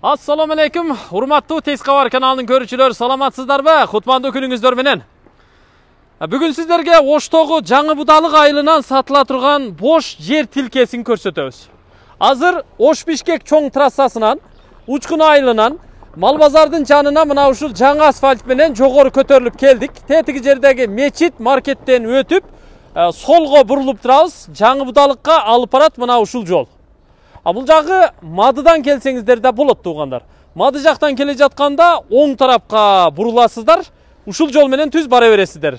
Assalamu alaikum, hurmatlı Tez Xabar kanalının görüşçülөр, salamatсыздарбы? Кутмандуу күнүңүздөр менен. Бүгүн сиздерге Оштогу жаңы будалык айылынан сатыла турган бош жер тилкесин көрсөтөбүз. Азыр Ош-Бишкек чоң трассасынан, Учкун айылынан, Малбазардын жанына мына ушул жаңы асфальт менен жогору көтөрүлүп келдик. Тетиги жердеги мечит маркеттен өтүп, солго бурулуп турабыз. Жаңы будалыкка алып барат мына ушул жол. Бул жагы Мадыдан келсеңиздер да болот туугандар. Мады жактан келе жатканда оң тарапка буруласыздар. Ушул жол менен түз бара бересиздер.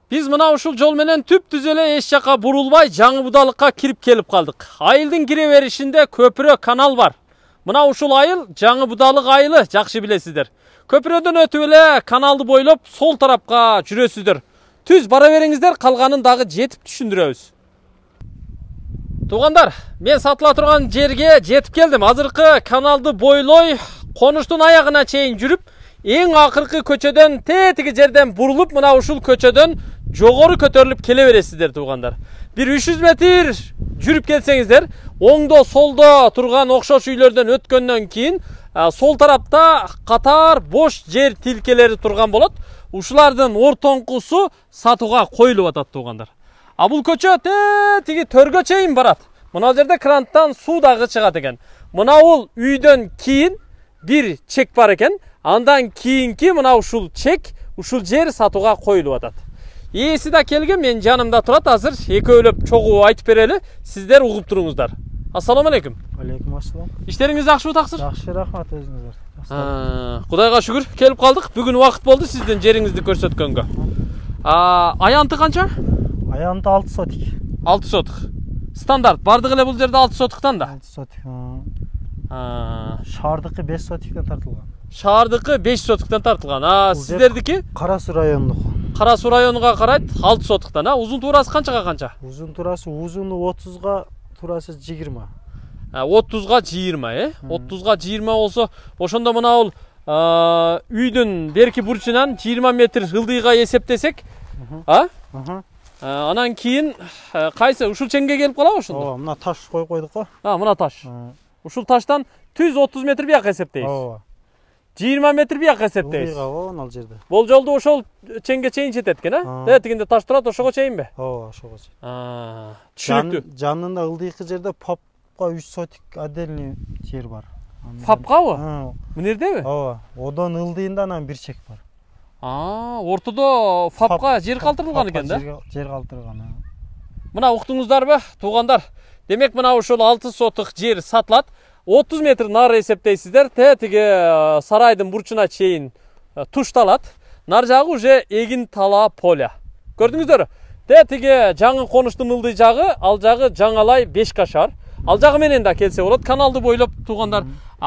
Биз мына ушул жол менен түп-түз эле эч жака бурулбай жаңы будалыкка кирип келип калдык. Айылдын кире беришинде көпүрө канал бар. Мына ушул айыл жаңы будалык айылы, жакшы билесиздер. Көпүрөдөн өтүп эле каналды бойлоп сол тарапка жүрөсүздөр. Түз бара бериңиздер, калганын дагы жетип түшүндүрөбүз. Туғандар, мен сатыла тұрған жерге жетіп келдім. Азыркы каналды бойлой, конуштун аяғына чейин жүрүп, эң акыркы көчөдөн тетиги жерден бурулуп, мына ушул көчөдөн жогору көтөрүлүп келе бересиздер туғандар. Bir 300 метр жүрүп келсеңиздер, оңдо солдо турган окшош үйлөрдөн өткөндөн кийин сол тарапта катар бош жер тилкелери турган болот. Ушулардын ортоңкусу сатууга коюлуп атат туғандар. Бул көчө тиги төргө чейин барат. Мына жерде кранттан суу дагы чыгат экен. Мына бул үйдөн кийин бир чек бар экен. Андан кийинки мына ушул чек, ушул жер сатууга коюлуп атат. Ээси да келген, мен жанымда турат. Азыр экөөлөп чогуу айтып берели. Сиздер угуп туруңуздар. Ассаламу алейкум. Алейкум ассалам. Иштериңиз жакшыбы таксыр? Жакшы, рахмат өзүңүздөр. Кудайга шүгүр, келип калдык. Бүгүн убакыт болду сиздин жериңизди көрсөткөнгө. Аянты канча? Аянты 6 сотик. 6 сотик. Стандарт. Бардык эле бул жерде 6 сотиктан да. 6 сотик. Шаардыкы 5 сотиктен тартылган. Шаардыкы 5 сотиктен тартылган. Сиздердики? Кара Суу райондук. Кара Суу районуга карайт 6 сотиктан. Узун туурасы канчага канча? Узун туурасы узуну 30га, туурасы 20. 30га 20, 30га 20 болсо, ошондо мына бул үйдүн берки бурчунан 20 метр ылдыйга эсептесек, анан кийин кайсы ушул чеңге келип калабы ошондо? Ооба, мына таш коюп койдук го. Мына таш. Ушул таштан түз 30 метр бияка эсептейбиз. Ооба. 20 метр бияка эсептейбиз. Ооба, ал жерде. Болжолду ошол чеңге чейин жетет экен, Тигинде таш турат, ошого чейинби? Ооба, ошого чейин. Түшүнүктүү. Жанында ылдыйкы жерде Папка 3 сотик отдельный жер бар. Папкабы? Мынердеби? Ооба. Одон ылдыйында анан бир чек бар. Ортодо Фапка жер калтырылган экен да? Жер калтырылган. Мына уктуңуздарбы, туугандар? Демек мына ушул 6 сотык жер сатылат. 30 метр нары эсептейсиздер. Тиги сарайдын бурчуна чейин тушталат. Нар жагы уже эгин тала поля. Көрдүңүздөрбү? Тиги жаңы конуштун ылдый жагы, ал жагы жаңалай 5 кашар. Ал жагы менен да келсе болот. Каналды бойлоп туугандар.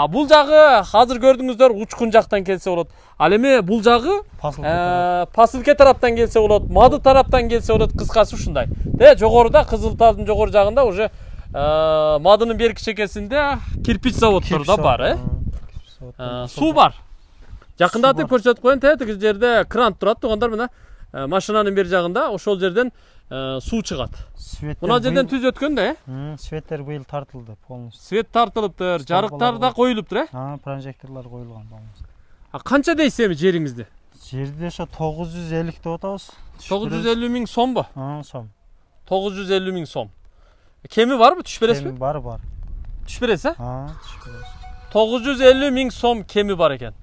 Бул жагы азыр көрдүңүздөр Учкун жактан келсе болот. Ал эми бул жагы Пасылке тараптан келсе болот, Мады тараптан келсе болот, кыскасы ушундай. Жогоруда Кызыл Талдын жогору жагында уже Мадынын берки чекесинде кирпич заводдору да бар, Суу бар. Жакындатып көрсөтүп коеюн, тиги жерде кран турат туугандар, мына машинанын бер жагында ошол жерден суу чыгат. Мына жерден түз өткөн да, Светтер быйыл тартылды полностью. Свет тартылыптыр, жарыктар да коюлуптур, Прожекторлор коюлган полностью. Канча дейсиз эми жериңизди? Жерди ошо 950 деп атабыз. 950 миң сомбу? Сом. 950 миң сом. Кеми барбы, түш бересизби? Кеми бар. Түш бересиз, түш бересиз. 950 миң сом кеми бар экен.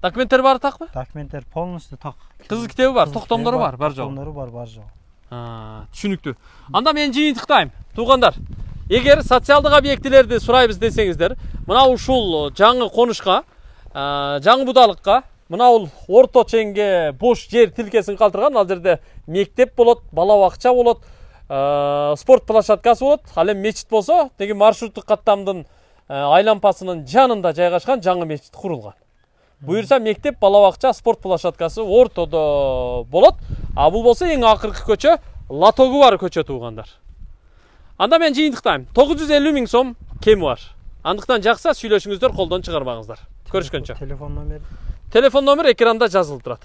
Документтер бар такпы? Документтер полностью так. Кызыл китеби бар, токтомдору бар, бар жок. Токтомдору бар жок. Түшүнүктүү. Анда мен жыйынтыктайм. Туугандар, эгер социалдык объектилерди сурайбыз десеңиздер, мына ушул жаңы конушка, жаңы будалыкка, мына бул орто чеңге бош жер тилкесин калтырган. Ал жерде мектеп болот, бала бакча болот, спорт площадкасы болот. Ал эми мечит болсо, теги маршруттук каттамдын айлампасынын жанында жайгашкан жаңы мечит курулган. Буюрса мектеп, бала бакча, спорт площадкасы ортодо болот. Бул болсо эң акыркы көчө, латогу бар көчө туугандар. Анда мен жыйынтыктайм. 950 миң сом кеми бар. Андыктан жакса сүйлөшүңүздөр, колдон чыгарбаңыздар. Көрүшкөнчө. Телефон номер? Телефон номер экранда жазылып турат.